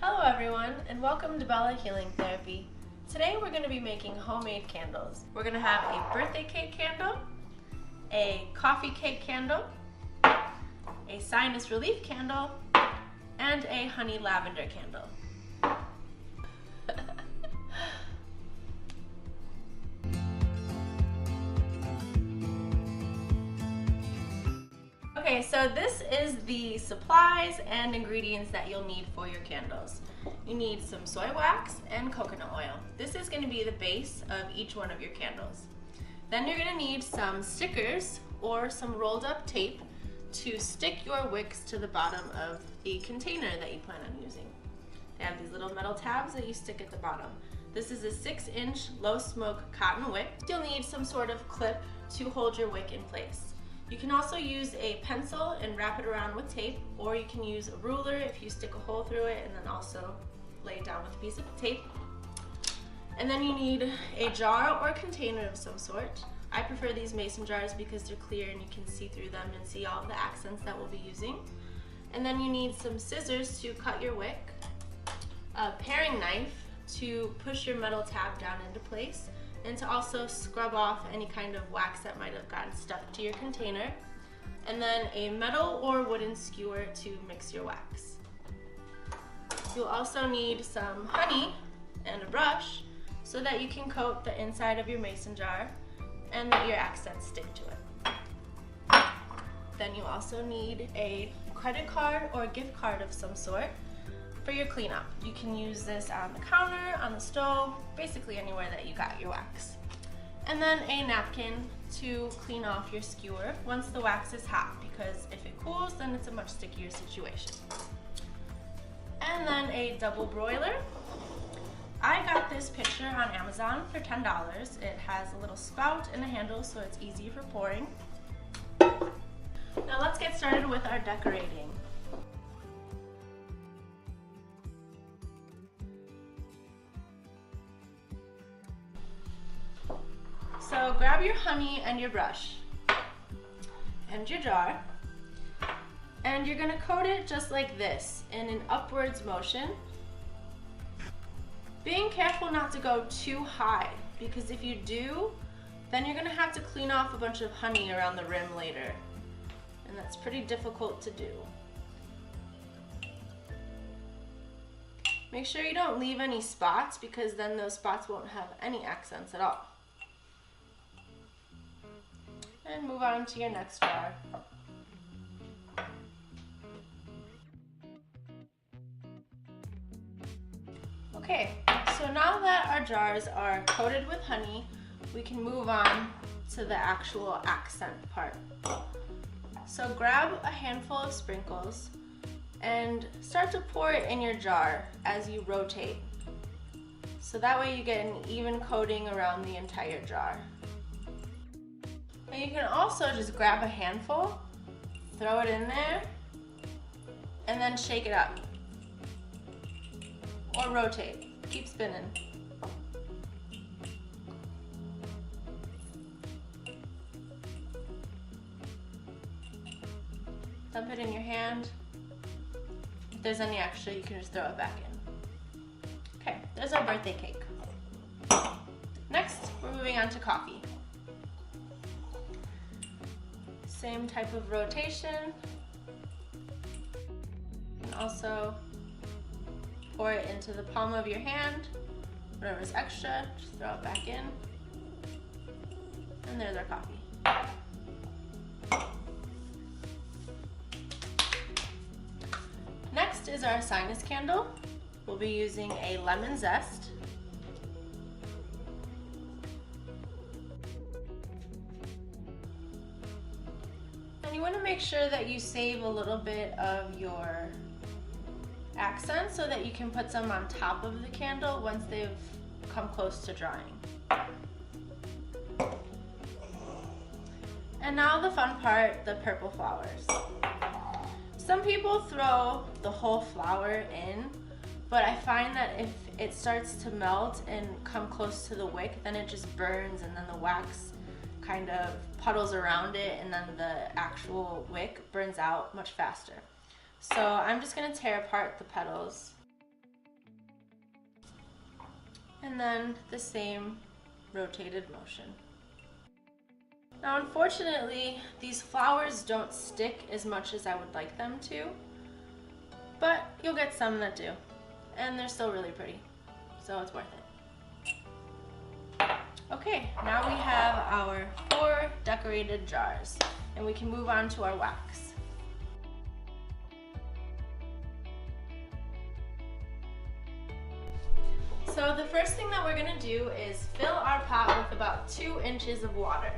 Hello everyone, and welcome to Bella Healing Therapy. Today we're going to be making homemade candles. We're going to have a birthday cake candle, a coffee cake candle, a sinus relief candle, and a honey lavender candle. Okay, so this is the supplies and ingredients that you'll need for your candles. You need some soy wax and coconut oil. This is going to be the base of each one of your candles. Then you're going to need some stickers or some rolled up tape to stick your wicks to the bottom of the container that you plan on using. They have these little metal tabs that you stick at the bottom. This is a 6-inch low smoke cotton wick. You'll need some sort of clip to hold your wick in place. You can also use a pencil and wrap it around with tape, or you can use a ruler if you stick a hole through it and then also lay it down with a piece of tape. And then you need a jar or container of some sort. I prefer these mason jars because they're clear and you can see through them and see all of the accents that we'll be using. And then you need some scissors to cut your wick, a paring knife to push your metal tab down into place, and to also scrub off any kind of wax that might have gotten stuck to your container, and then a metal or wooden skewer to mix your wax. You'll also need some honey and a brush so that you can coat the inside of your mason jar and that your accents stick to it. Then you also need a credit card or gift card of some sort for your cleanup. You can use this on the counter, on the stove, basically anywhere that you got your wax. And then a napkin to clean off your skewer once the wax is hot, because if it cools, then it's a much stickier situation. And then a double broiler. I got this picture on Amazon for $10. It has a little spout and a handle, so it's easy for pouring. Now let's get started with our decorating. So grab your honey and your brush and your jar, and you're going to coat it just like this in an upwards motion. Being careful not to go too high, because if you do, then you're going to have to clean off a bunch of honey around the rim later, and that's pretty difficult to do. Make sure you don't leave any spots, because then those spots won't have any accents at all. And move on to your next jar. Okay, so now that our jars are coated with honey, we can move on to the actual accent part. So grab a handful of sprinkles and start to pour it in your jar as you rotate. So that way you get an even coating around the entire jar. And you can also just grab a handful, throw it in there, and then shake it up. Or rotate. Keep spinning. Dump it in your hand. If there's any extra, you can just throw it back in. Okay, there's our birthday cake. Next, we're moving on to coffee. Same type of rotation, and also pour it into the palm of your hand. Whatever's extra, just throw it back in. And there's our coffee. Next is our sinus candle. We'll be using a lemon zest. You want to make sure that you save a little bit of your accents so that you can put some on top of the candle once they've come close to drying. And now the fun part, the purple flowers. Some people throw the whole flower in, but I find that if it starts to melt and come close to the wick, then it just burns, and then the wax kind of puddles around it, and then the actual wick burns out much faster. So I'm just going to tear apart the petals. and then the same rotated motion. Now unfortunately, these flowers don't stick as much as I would like them to, but you'll get some that do, and they're still really pretty, so it's worth it. Okay, now we have our 4 decorated jars, and we can move on to our wax. So the first thing that we're going to do is fill our pot with about 2 inches of water.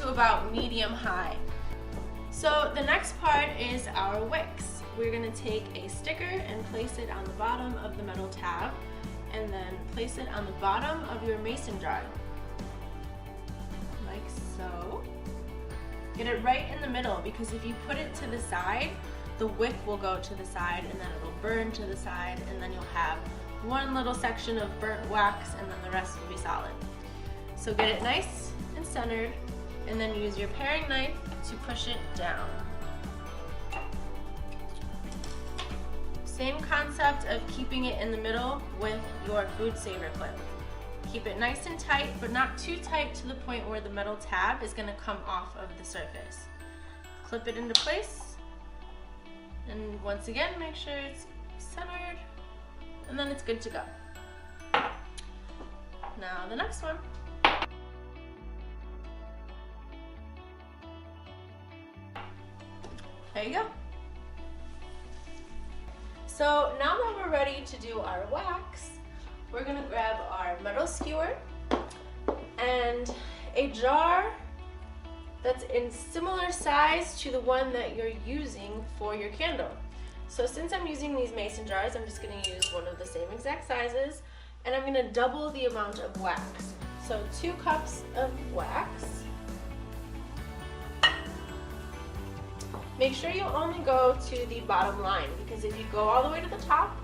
About medium high. So the next part is our wicks. We're going to take a sticker and place it on the bottom of the metal tab, and then place it on the bottom of your mason jar, like so. Get it right in the middle, because if you put it to the side, the wick will go to the side and then it'll burn to the side, and then you'll have one little section of burnt wax and then the rest will be solid. So get it nice and centered, and then use your paring knife to push it down. Same concept of keeping it in the middle with your Foodsaver clip. Keep it nice and tight, but not too tight to the point where the metal tab is going to come off of the surface. Clip it into place, and once again make sure it's centered, and then it's good to go. Now the next one. There you go. So now that we're ready to do our wax, we're going to grab our metal skewer and a jar that's in similar size to the one that you're using for your candle. So since I'm using these mason jars, I'm just going to use one of the same exact sizes, and I'm going to double the amount of wax. So 2 cups of wax. Make sure you only go to the bottom line, because if you go all the way to the top,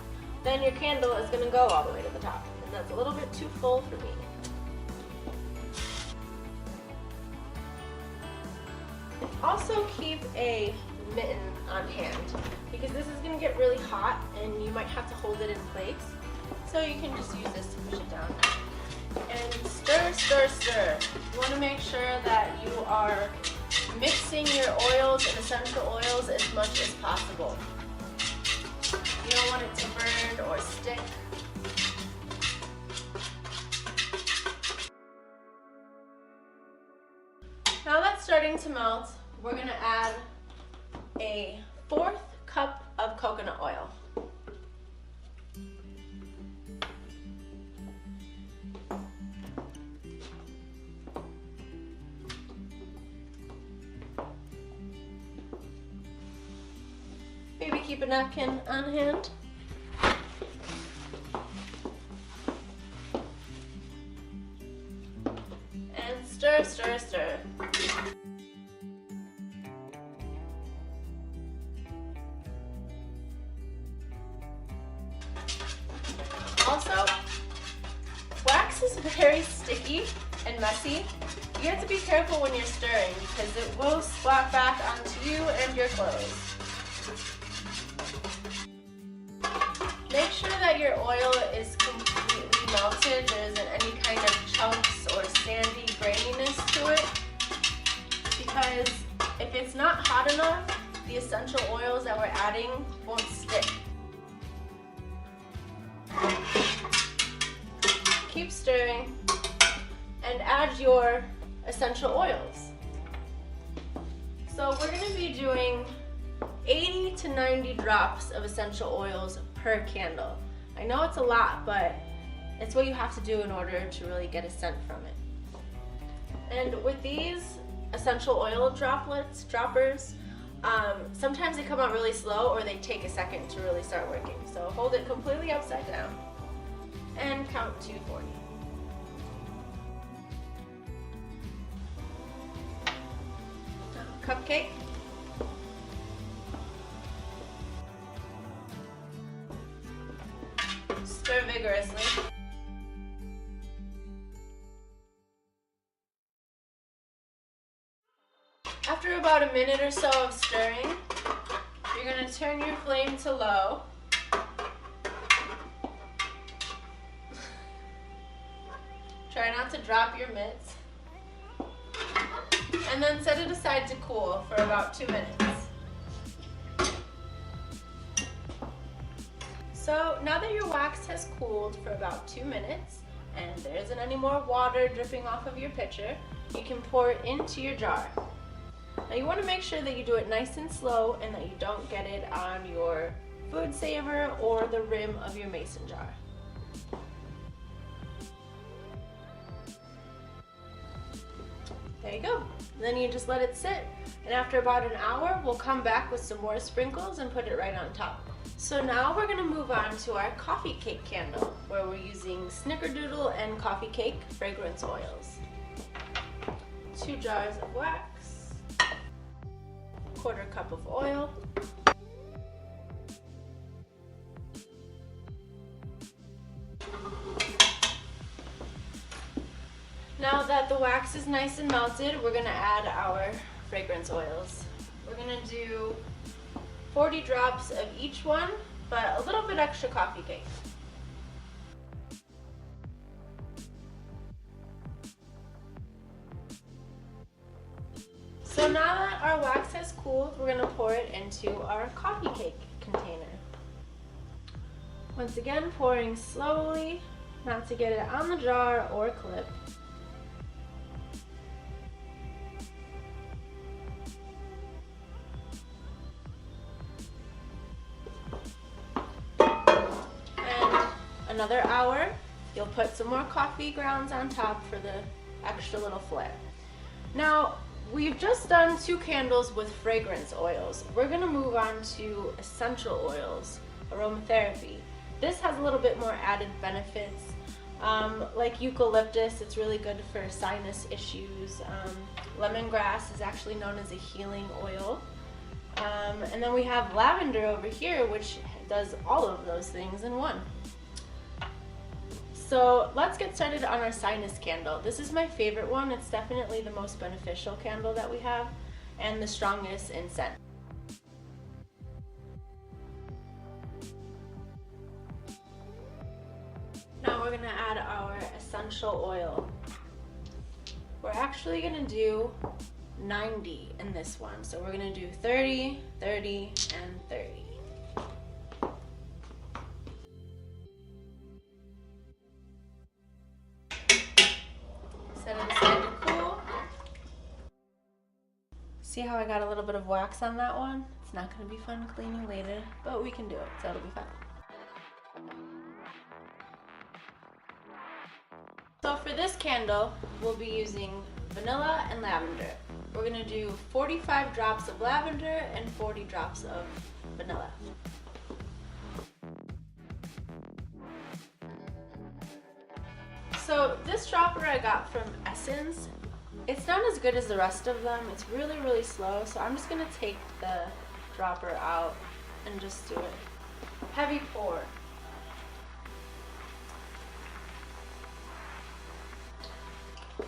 then your candle is going to go all the way to the top, and that's a little bit too full for me. Also keep a mitten on hand, because this is going to get really hot and you might have to hold it in place. So you can just use this to push it down. And stir, stir, stir. You want to make sure that you are mixing your oils and essential oils as much as possible. You don't want it to burn or stick. Now that's starting to melt, we're going to add a 1/4 cup of coconut oil. Maybe keep a napkin on hand. And stir, stir, stir. Also, wax is very sticky and messy. You have to be careful when you're stirring, because it will splat back onto you and your clothes. Make sure that your oil is completely melted. There isn't any kind of chunks or sandy graininess to it, because if it's not hot enough, the essential oils that we're adding won't stick. Keep stirring and add your essential oils. So we're going to be doing 80 to 90 drops of essential oils per candle. I know it's a lot, but it's what you have to do in order to really get a scent from it. And with these essential oil droppers, sometimes they come out really slow, or they take a second to really start working. So hold it completely upside down and count to 40. cupcake. Stir vigorously. After about a minute or so of stirring, you're going to turn your flame to low. Try not to drop your mitts. And then set it aside to cool for about 2 minutes. So now that your wax has cooled for about 2 minutes, and there isn't any more water dripping off of your pitcher, you can pour it into your jar. Now you want to make sure that you do it nice and slow and that you don't get it on your Foodsaver or the rim of your mason jar. There you go. Then you just let it sit, and after about an hour we'll come back with some more sprinkles and put it right on top. So now we're going to move on to our coffee cake candle, where we're using snickerdoodle and coffee cake fragrance oils. 2 jars of wax, 1/4 cup of oil, now that the wax is nice and melted, we're going to add our fragrance oils. We're going to do 40 drops of each one, but a little bit extra coffee cake. So now that our wax has cooled, we're going to pour it into our coffee cake container. Once again, pouring slowly, not to get it on the jar or clip. Another hour, you'll put some more coffee grounds on top for the extra little flair. Now, we've just done 2 candles with fragrance oils. We're going to move on to essential oils, aromatherapy. This has a little bit more added benefits. Like eucalyptus, it's really good for sinus issues. Lemongrass is actually known as a healing oil. And then we have lavender over here, which does all of those things in one. So let's get started on our sinus candle. This is my favorite one. It's definitely the most beneficial candle that we have and the strongest in scent. Now we're going to add our essential oil. We're actually going to do 90 in this one. So we're going to do 30, 30, and 30. Set it aside to cool. See how I got a little bit of wax on that one? It's not going to be fun cleaning later, but we can do it, so it'll be fun. So for this candle, we'll be using vanilla and lavender. We're going to do 45 drops of lavender and 40 drops of vanilla. So this dropper I got from Essence. It's not as good as the rest of them. It's really, really slow. So I'm just going to take the dropper out and just do it. Heavy pour.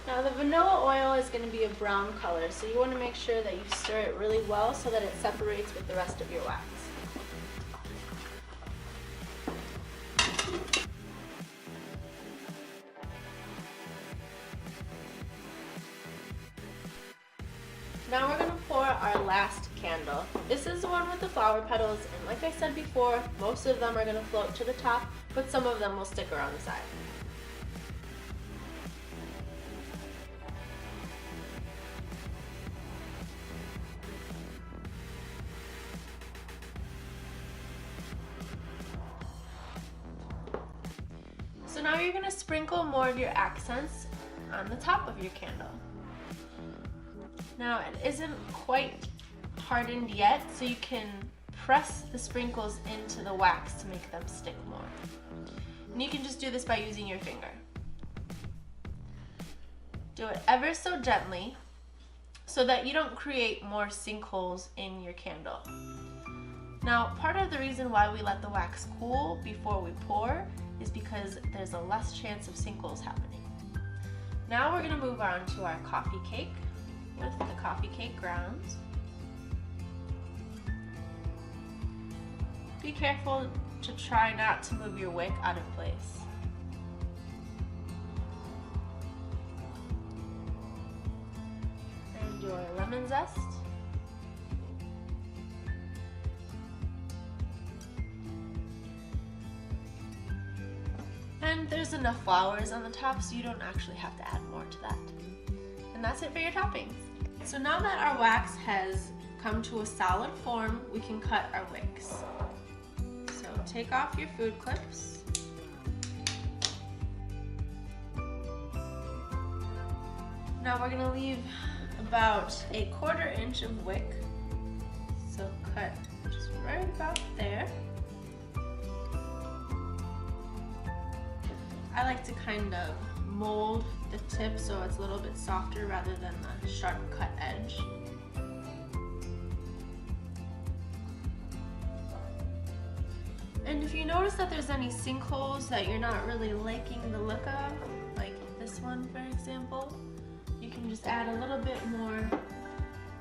Now the vanilla oil is going to be a brown color, so you want to make sure that you stir it really well so that it separates with the rest of your wax. Now we're going to pour our last candle. This is the one with the flower petals, and like I said before, most of them are going to float to the top, but some of them will stick around the side. So now you're going to sprinkle more of your accents on the top of your candle. Now it isn't quite hardened yet, so you can press the sprinkles into the wax to make them stick more. And you can just do this by using your finger. Do it ever so gently, so that you don't create more sinkholes in your candle. Now, part of the reason why we let the wax cool before we pour is because there's a less chance of sinkholes happening. Now we're going to move on to our coffee cake with the coffee cake grounds. Be careful to try not to move your wick out of place. And your lemon zest. And there's enough flowers on the top so you don't actually have to add more to that. And that's it for your toppings. So now that our wax has come to a solid form, we can cut our wicks. So take off your food clips. Now we're gonna leave about 1/4 inch of wick. So cut just right about there. I like to kind of mold the tip so it's a little bit softer rather than the sharp cut edge. And if you notice that there's any sinkholes that you're not really liking the look of, like this one for example, you can just add a little bit more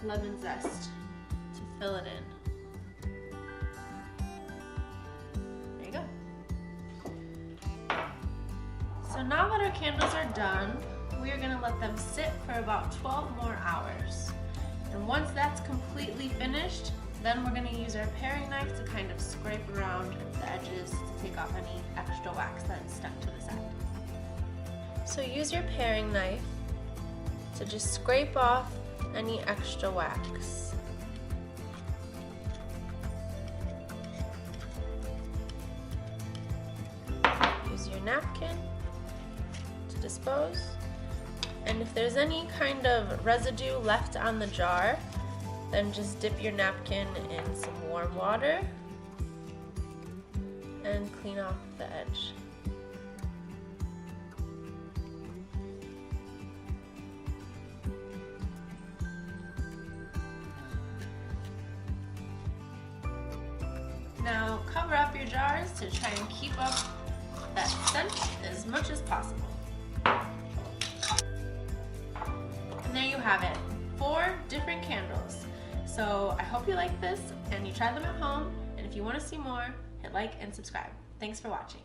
lemon zest to fill it in. So now that our candles are done, we are going to let them sit for about 12 more hours. And once that's completely finished, then we're going to use our paring knife to kind of scrape around the edges to take off any extra wax that's stuck to the side. So use your paring knife to just scrape off any extra wax. Use your napkin to dispose. And if there's any kind of residue left on the jar, then just dip your napkin in some warm water and clean off the edge. Now cover up your jars to try and keep up that scent as much as possible. And there you have it, 4 different candles. So I hope you like this and you try them at home, and if you want to see more, hit like and subscribe. Thanks for watching.